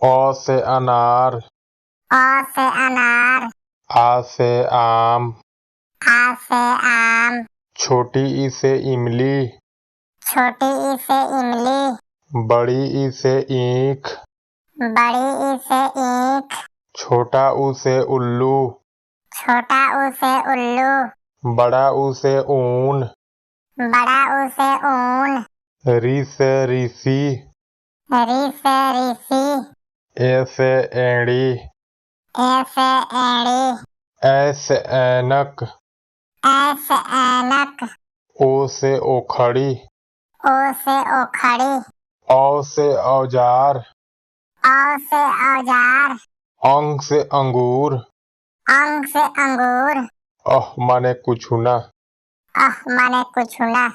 अ से अनार, अ से अनार, आ से आम, आ से आम, छोटी ई से इमली, छोटी ई से इमली, बड़ी ई से ईख, बड़ी ई से ईख, छोटा ऊ से उल्लू, छोटा ऊ से उल्लू, बड़ा ऊ से ऊन, बड़ा ऊ से ऊन, री से ऋषि, री से ऋषि, ए से एड़ी, ए से एड़ी, ऐ से ऐनक, ऐ से ऐनक, ओ से ओखड़ी, ओ से ओखड़ी, औ से औजार, औ से औजार, अंग से अंगूर, अंग से अंगूर, माने कुछ ना। माने कुछ ना।